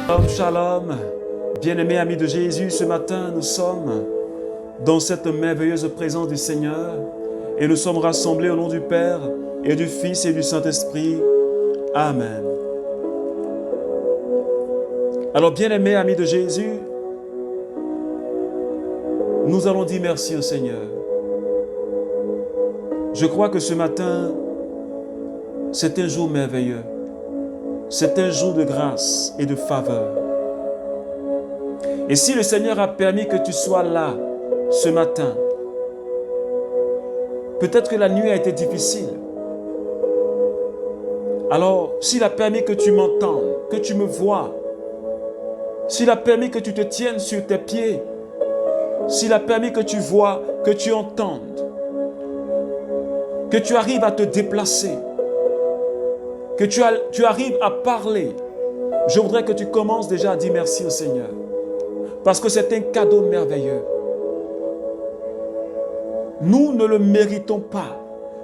Shalom, shalom, bien-aimés amis de Jésus, ce matin nous sommes dans cette merveilleuse présence du Seigneur et nous sommes rassemblés au nom du Père et du Fils et du Saint-Esprit. Amen. Alors bien-aimés amis de Jésus, nous allons dire merci au Seigneur. Je crois que ce matin, c'est un jour merveilleux. C'est un jour de grâce et de faveur. Et si le Seigneur a permis que tu sois là ce matin, peut-être que la nuit a été difficile. Alors, s'il a permis que tu m'entendes, que tu me vois, s'il a permis que tu te tiennes sur tes pieds, s'il a permis que tu vois, que tu entendes, que tu arrives à te déplacer, que tu arrives à parler, je voudrais que tu commences déjà à dire merci au Seigneur. Parce que c'est un cadeau merveilleux. Nous ne le méritons pas,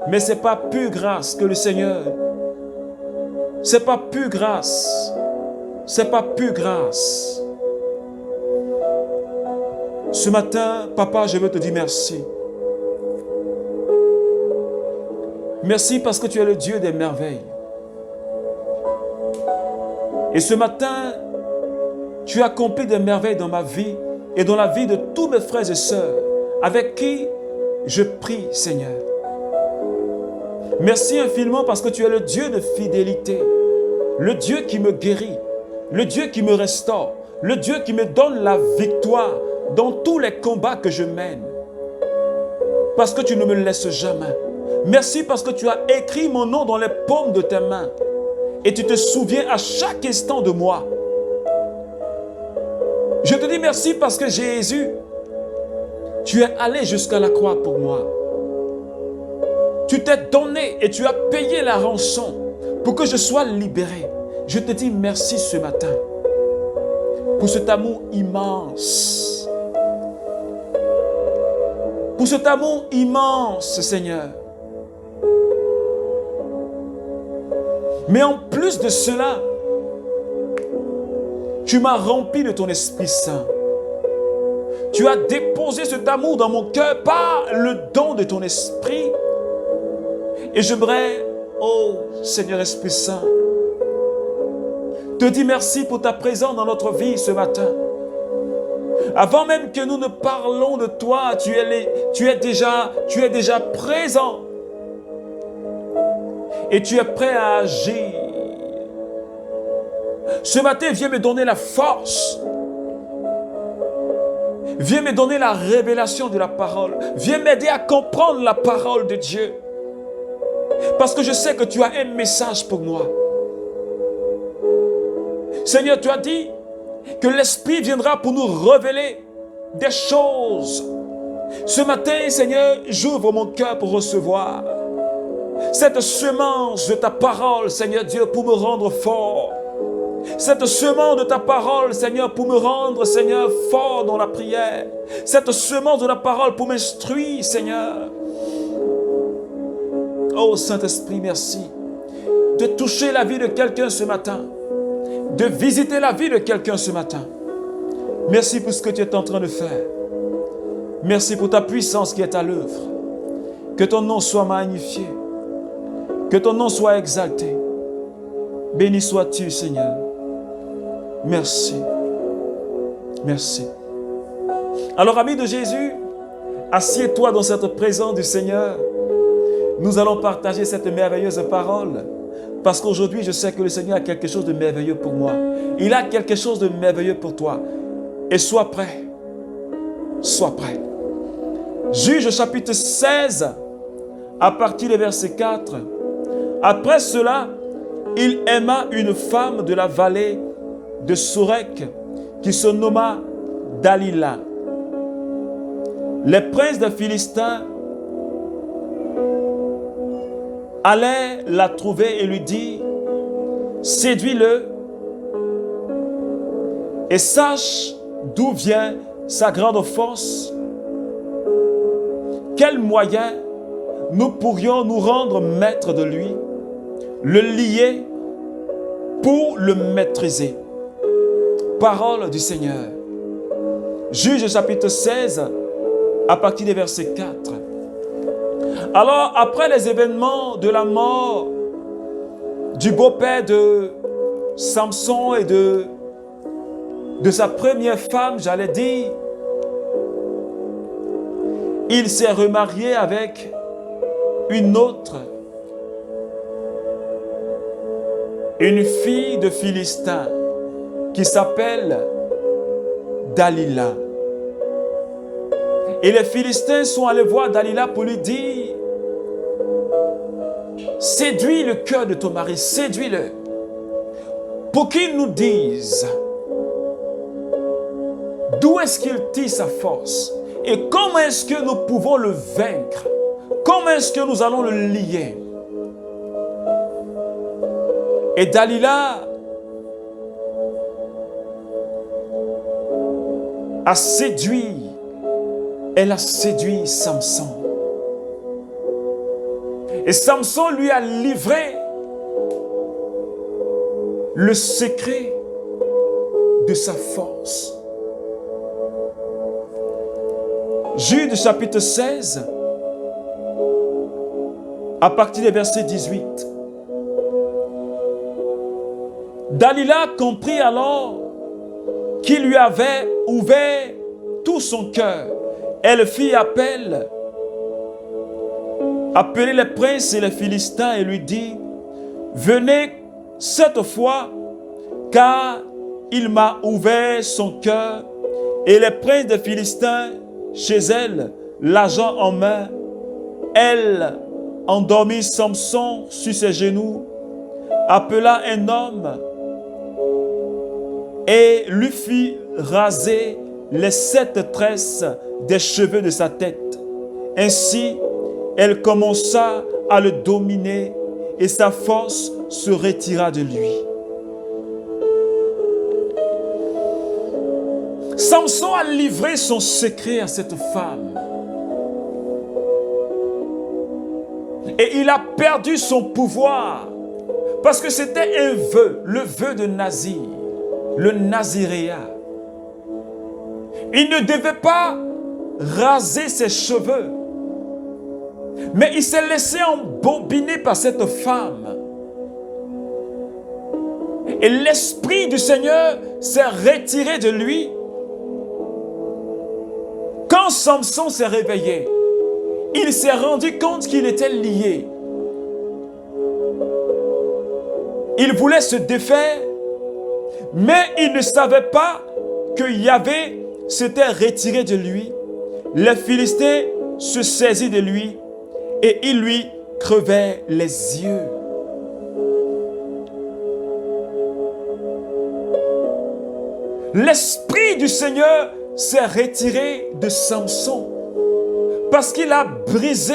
mais ce n'est pas pure grâce que le Seigneur... Ce n'est pas pure grâce. Ce n'est pas pure grâce. Ce matin, papa, je veux te dire merci. Merci parce que tu es le Dieu des merveilles. Et ce matin, tu as accompli des merveilles dans ma vie et dans la vie de tous mes frères et sœurs avec qui je prie, Seigneur. Merci infiniment parce que tu es le Dieu de fidélité, le Dieu qui me guérit, le Dieu qui me restaure, le Dieu qui me donne la victoire dans tous les combats que je mène. Parce que tu ne me laisses jamais. Merci parce que tu as écrit mon nom dans les paumes de tes mains. Et tu te souviens à chaque instant de moi. Je te dis merci parce que Jésus, tu es allé jusqu'à la croix pour moi. Tu t'es donné et tu as payé la rançon pour que je sois libéré. Je te dis merci ce matin pour cet amour immense. Pour cet amour immense, Seigneur. Mais en plus de cela, tu m'as rempli de ton Esprit Saint. Tu as déposé cet amour dans mon cœur par le don de ton Esprit. Et j'aimerais, oh Seigneur Esprit Saint, te dire merci pour ta présence dans notre vie ce matin. Avant même que nous ne parlons de toi, tu es déjà présent. Et tu es prêt à agir. Ce matin, viens me donner la force. Viens me donner la révélation de la parole. Viens m'aider à comprendre la parole de Dieu. Parce que je sais que tu as un message pour moi. Seigneur, tu as dit que l'Esprit viendra pour nous révéler des choses. Ce matin, Seigneur, j'ouvre mon cœur pour recevoir cette semence de ta parole, Seigneur Dieu, pour me rendre fort. Cette semence de ta parole, Seigneur, pour me rendre, Seigneur, fort dans la prière. Cette semence de la parole pour m'instruire, Seigneur. Oh Saint-Esprit, merci de toucher la vie de quelqu'un ce matin, de visiter la vie de quelqu'un ce matin. Merci pour ce que tu es en train de faire. Merci pour ta puissance qui est à l'œuvre. Que ton nom soit magnifié. Que ton nom soit exalté. Béni sois-tu, Seigneur. Merci. Merci. Alors, amis de Jésus, assieds-toi dans cette présence du Seigneur. Nous allons partager cette merveilleuse parole. Parce qu'aujourd'hui, je sais que le Seigneur a quelque chose de merveilleux pour moi. Il a quelque chose de merveilleux pour toi. Et sois prêt. Sois prêt. Juge chapitre 16, à partir du verset 4. Après cela, il aima une femme de la vallée de Sorek qui se nomma Dalila. Les princes des Philistins allaient la trouver et lui dire: séduis-le et sache d'où vient sa grande force quel moyen nous pourrions nous rendre maîtres de lui, le lier pour le maîtriser. Parole du Seigneur. Juge chapitre 16, à partir des versets 4. Alors, après les événements de la mort du beau-père de Samson et de sa première femme, j'allais dire, il s'est remarié avec une autre, une fille de Philistin qui s'appelle Dalila. Et les Philistins sont allés voir Dalila pour lui dire: séduis le cœur de ton mari, séduis-le, pour qu'il nous dise d'où est-ce qu'il tire sa force et comment est-ce que nous pouvons le vaincre, comment est-ce que nous allons le lier. Et Dalila a séduit, elle a séduit Samson. Et Samson lui a livré le secret de sa force. Jude chapitre 16, à partir des versets 18. Dalila comprit alors qu'il lui avait ouvert tout son cœur. Elle fit appeler les princes et les Philistins et lui dit: venez cette fois, car il m'a ouvert son cœur. Et les princes des Philistins, chez elle, l'argent en main, elle endormit Samson sur ses genoux, appela un homme et lui fit raser les 7 tresses des cheveux de sa tête. Ainsi, elle commença à le dominer et sa force se retira de lui. Samson a livré son secret à cette femme. Et il a perdu son pouvoir parce que c'était un vœu, le vœu de Nazir, le naziréat. Il ne devait pas raser ses cheveux, mais il s'est laissé embobiner par cette femme. Et l'Esprit du Seigneur s'est retiré de lui. Quand Samson s'est réveillé, il s'est rendu compte qu'il était lié. Il voulait se défaire, mais il ne savait pas que Yahvé s'était retiré de lui. Les Philistins se saisirent de lui et ils lui crevaient les yeux. L'Esprit du Seigneur s'est retiré de Samson parce qu'il a brisé,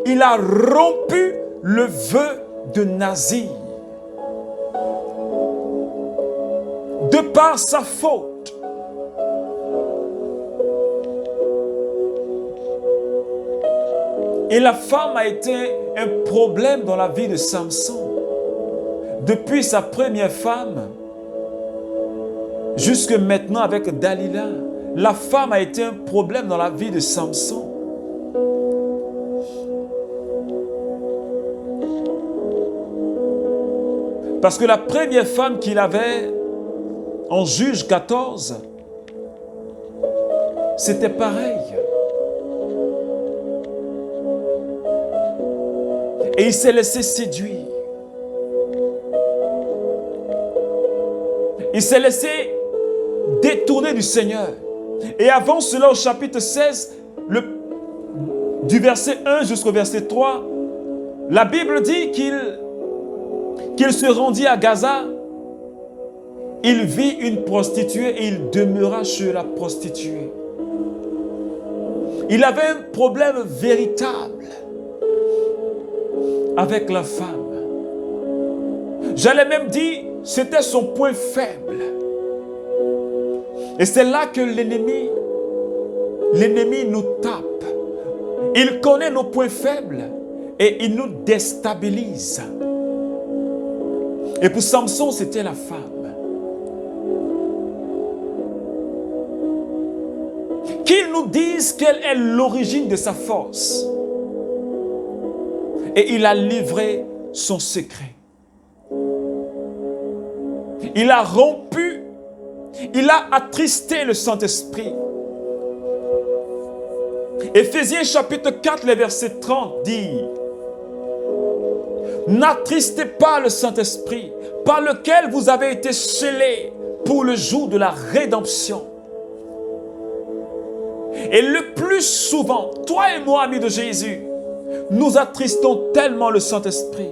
il a rompu le vœu de Nazir. De par sa faute. Et la femme a été un problème dans la vie de Samson. Depuis sa première femme, jusque maintenant avec Dalila, la femme a été un problème dans la vie de Samson. Parce que la première femme qu'il avait en Juge 14, c'était pareil. Et il s'est laissé séduire. Il s'est laissé détourner du Seigneur. Et avant cela, au chapitre 16, du verset 1 jusqu'au verset 3, la Bible dit qu'il se rendit à Gaza. Il vit une prostituée et il demeura chez la prostituée. Il avait un problème véritable avec la femme. J'allais même dire, c'était son point faible. Et c'est là que l'ennemi nous tape. Il connaît nos points faibles et il nous déstabilise. Et pour Samson, c'était la femme. Qu'il nous dise quelle est l'origine de sa force. Et il a livré son secret. Il a rompu, il a attristé le Saint-Esprit. Éphésiens chapitre 4, le verset 30 dit: n'attristez pas le Saint-Esprit, par lequel vous avez été scellés pour le jour de la rédemption. Et le plus souvent, toi et moi, amis de Jésus, nous attristons tellement le Saint-Esprit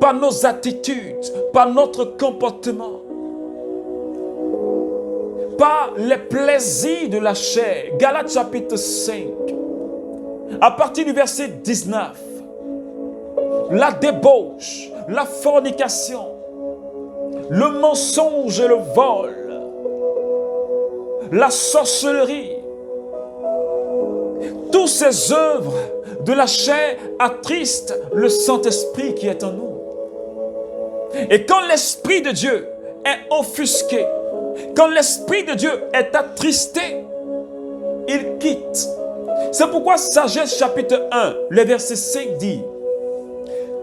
par nos attitudes, par notre comportement, par les plaisirs de la chair. Galates chapitre 5, à partir du verset 19, la débauche, la fornication, le mensonge et le vol, la sorcellerie, toutes ces œuvres de la chair attristent le Saint-Esprit qui est en nous. Et quand l'Esprit de Dieu est offusqué, quand l'Esprit de Dieu est attristé, il quitte. C'est pourquoi Sagesse chapitre 1, le verset 5 dit: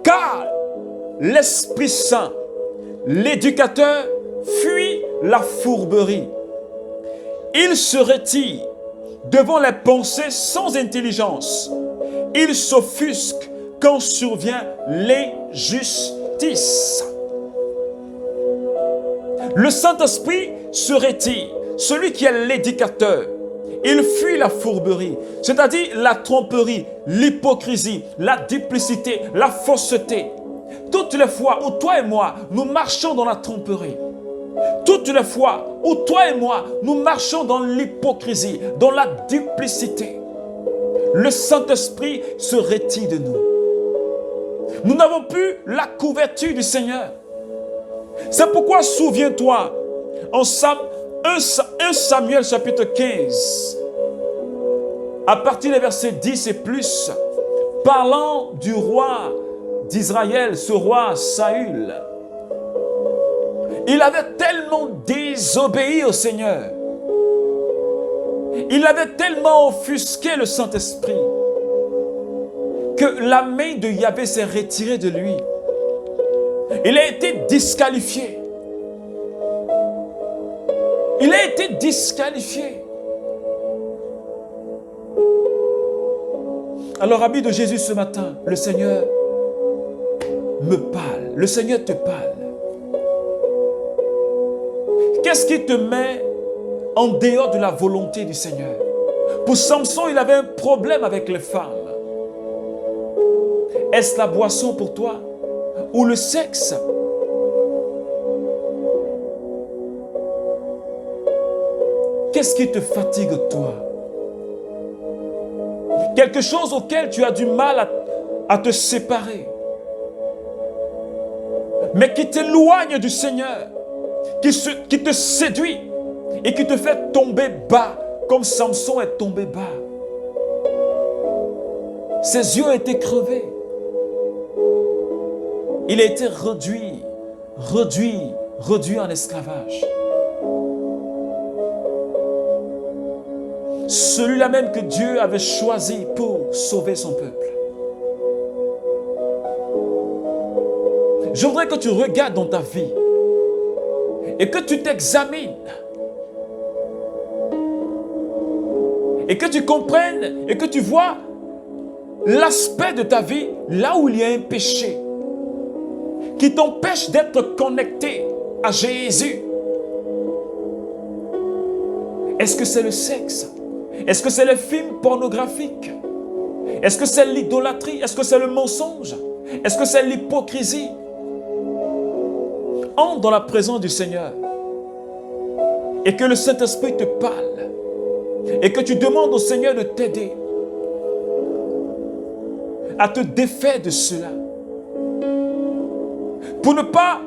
car l'Esprit Saint, l'éducateur, fuit la fourberie. Il se retire devant les pensées sans intelligence. Il s'offusque quand survient l'injustice. Le Saint-Esprit se retire, celui qui est l'éducateur. Il fuit la fourberie, c'est-à-dire la tromperie, l'hypocrisie, la duplicité, la fausseté. Toutes les fois où toi et moi, nous marchons dans la tromperie, toutes les fois où toi et moi, nous marchons dans l'hypocrisie, dans la duplicité, le Saint-Esprit se retire de nous. Nous n'avons plus la couverture du Seigneur. C'est pourquoi, souviens-toi, en 1 Samuel chapitre 15, à partir des versets 10 et plus, parlant du roi d'Israël, ce roi Saül, il avait tellement désobéi au Seigneur, il avait tellement offusqué le Saint-Esprit, que la main de Yahvé s'est retirée de lui. Il a été disqualifié. Il a été disqualifié. Alors, ami de Jésus, ce matin, le Seigneur me parle. Le Seigneur te parle. Qu'est-ce qui te met en dehors de la volonté du Seigneur? Pour Samson, il avait un problème avec les femmes. Est-ce la boisson pour toi ou le sexe? Qu'est-ce qui te fatigue, toi? Quelque chose auquel tu as du mal à te séparer, mais qui t'éloigne du Seigneur, qui te séduit et qui te fait tomber bas, comme Samson est tombé bas. Ses yeux ont été crevés. Il a été réduit en esclavage. Celui-là même que Dieu avait choisi pour sauver son peuple. Je voudrais que tu regardes dans ta vie et que tu t'examines et que tu comprennes et que tu vois l'aspect de ta vie là où il y a un péché qui t'empêche d'être connecté à Jésus. Est-ce que c'est le sexe? Est-ce que c'est les films pornographiques? Est-ce que c'est l'idolâtrie? Est-ce que c'est le mensonge? Est-ce que c'est l'hypocrisie? Entre dans la présence du Seigneur et que le Saint-Esprit te parle et que tu demandes au Seigneur de t'aider à te défaire de cela. Pour ne pas,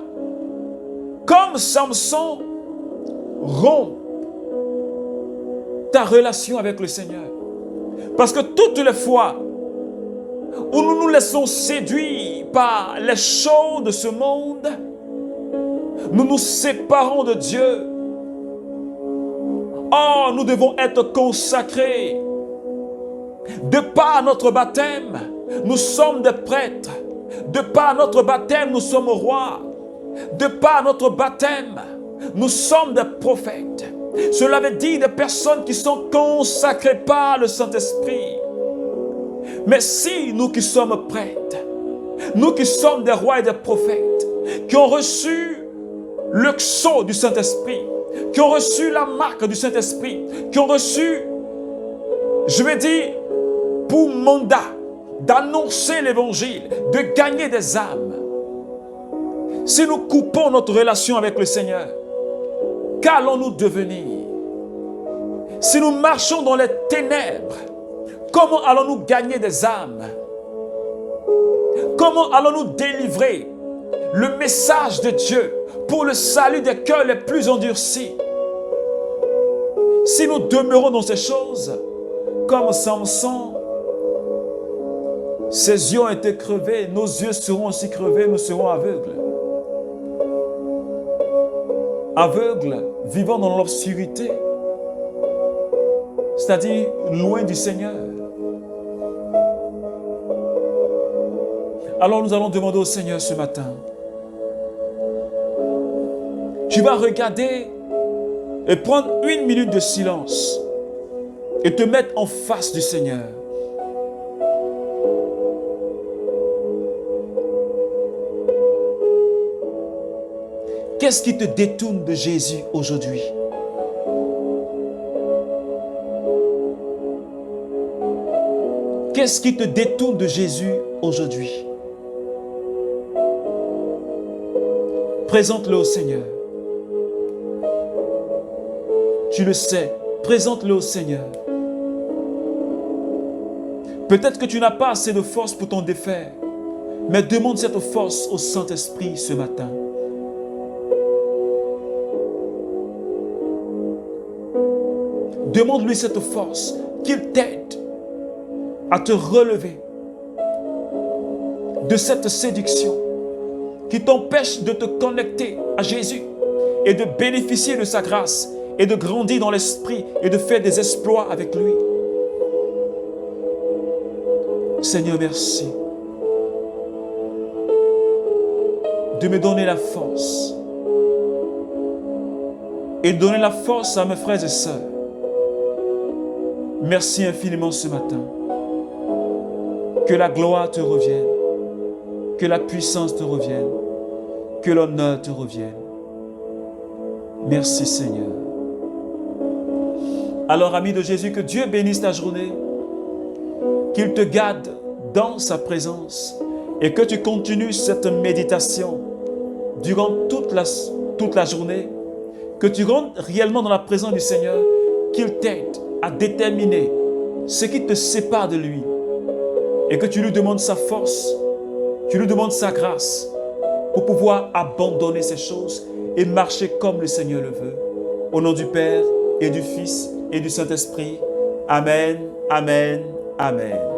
comme Samson, rompre ta relation avec le Seigneur. Parce que toutes les fois où nous nous laissons séduire par les choses de ce monde, nous nous séparons de Dieu. Or, nous devons être consacrés. De par notre baptême, nous sommes des prêtres. De par notre baptême, nous sommes rois. De par notre baptême, nous sommes des prophètes. Cela veut dire des personnes qui sont consacrées par le Saint-Esprit. Mais si nous qui sommes prêtres, nous qui sommes des rois et des prophètes, qui ont reçu le sceau du Saint-Esprit, qui ont reçu la marque du Saint-Esprit, qui ont reçu, je vais dire, pour mandat d'annoncer l'évangile, de gagner des âmes. Si nous coupons notre relation avec le Seigneur, qu'allons-nous devenir? Si nous marchons dans les ténèbres, comment allons-nous gagner des âmes? Comment allons-nous délivrer le message de Dieu pour le salut des cœurs les plus endurcis? Si nous demeurons dans ces choses, comme Samson, ses yeux ont été crevés, nos yeux seront aussi crevés, nous serons aveugles. Aveugles, vivant dans l'obscurité, c'est-à-dire loin du Seigneur. Alors nous allons demander au Seigneur ce matin. Tu vas regarder et prendre 1 minute de silence et te mettre en face du Seigneur. Qu'est-ce qui te détourne de Jésus aujourd'hui? Qu'est-ce qui te détourne de Jésus aujourd'hui? Présente-le au Seigneur. Tu le sais, présente-le au Seigneur. Peut-être que tu n'as pas assez de force pour t'en défaire, mais demande cette force au Saint-Esprit ce matin. Demande-lui cette force, qu'il t'aide à te relever de cette séduction qui t'empêche de te connecter à Jésus et de bénéficier de sa grâce et de grandir dans l'esprit et de faire des exploits avec lui. Seigneur, merci de me donner la force et de donner la force à mes frères et sœurs. Merci infiniment ce matin. Que la gloire te revienne, que la puissance te revienne, que l'honneur te revienne. Merci Seigneur. Alors, ami de Jésus, que Dieu bénisse ta journée, qu'il te garde dans sa présence et que tu continues cette méditation durant toute la journée, que tu rentres réellement dans la présence du Seigneur, qu'il t'aide à déterminer ce qui te sépare de lui et que tu lui demandes sa force, tu lui demandes sa grâce pour pouvoir abandonner ces choses et marcher comme le Seigneur le veut. Au nom du Père et du Fils et du Saint-Esprit. Amen, amen, amen.